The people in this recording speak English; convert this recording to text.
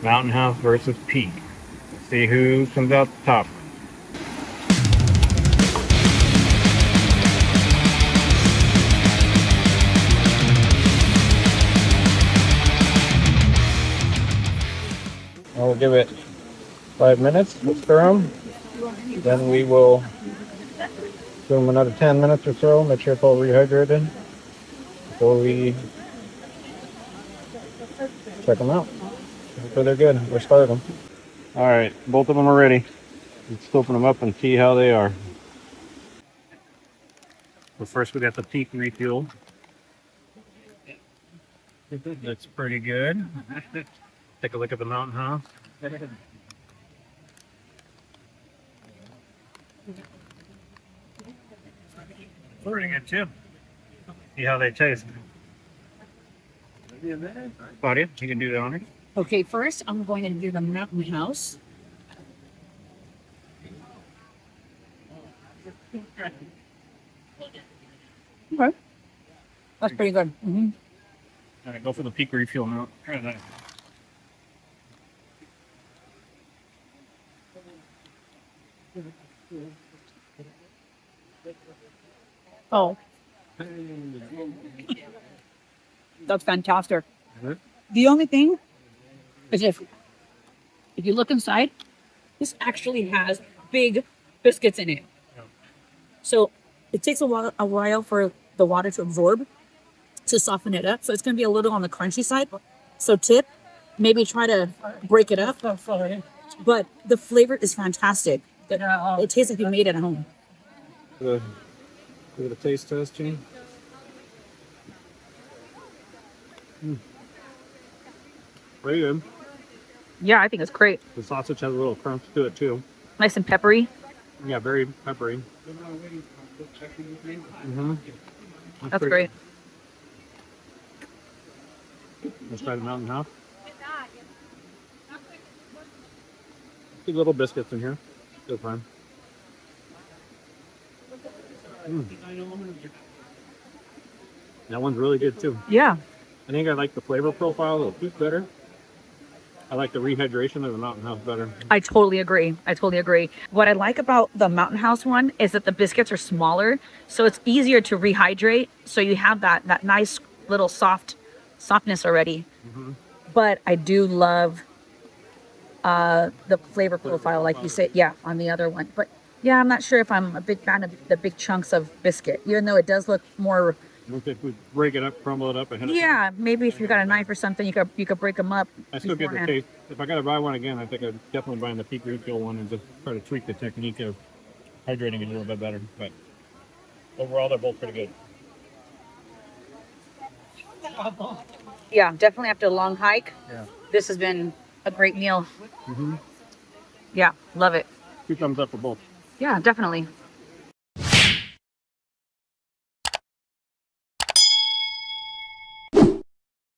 Mountain House versus Peak. Let's see who comes out the top. I'll give it 5 minutes. We'll stir them. Then we will give them another 10 minutes or so. Make sure it's all rehydrated before we check them out. Hopefully they're good. We'll start them. All right, both of them are ready. Let's open them up and see how they are. So first we got the Peak Refuel. Looks pretty good. Take a look at the Mountain House. Pretty good too. See how they taste. Claudia, you can do the honors. Okay, first I'm going to do the Mountain House. Okay. That's pretty good. Mm-hmm. All right, go for the Peak Refuel now. Try that. Oh. That's fantastic. The only thing is if you look inside, this actually has big biscuits in it. So it takes a while for the water to absorb, to soften it up. So it's going to be a little on the crunchy side. So tip, maybe try to break it up. But the flavor is fantastic. It tastes like you made it at home. Give it a taste test, Gene. Very good. Yeah, I think it's great. The sausage has a little crunch to it too. Nice and peppery. Yeah, very peppery. That's great. Let's try the Mountain House. See little biscuits in here. Good fun. That one's really good too. Yeah. I think I like the flavor profile of the Peak better. I like the rehydration of the Mountain House better. I totally agree. I totally agree. What I like about the Mountain House one is that the biscuits are smaller, so it's easier to rehydrate. So you have that nice little softness already. But I do love the flavor profile, like you said, yeah, on the other one. But yeah, I'm not sure if I'm a big fan of the big chunks of biscuit, even though it does look more. If we break it up, crumble it up ahead of time. Yeah, maybe if you got a knife or something, you could break them up. I still get the taste. If I got to buy one again, I think I'd definitely buy the Peak Refuel one and just try to tweak the technique of hydrating it a little bit better. But overall, they're both pretty good. Yeah, definitely after a long hike, Yeah. this has been a great meal. Yeah, love it. 2 thumbs up for both. Yeah, definitely.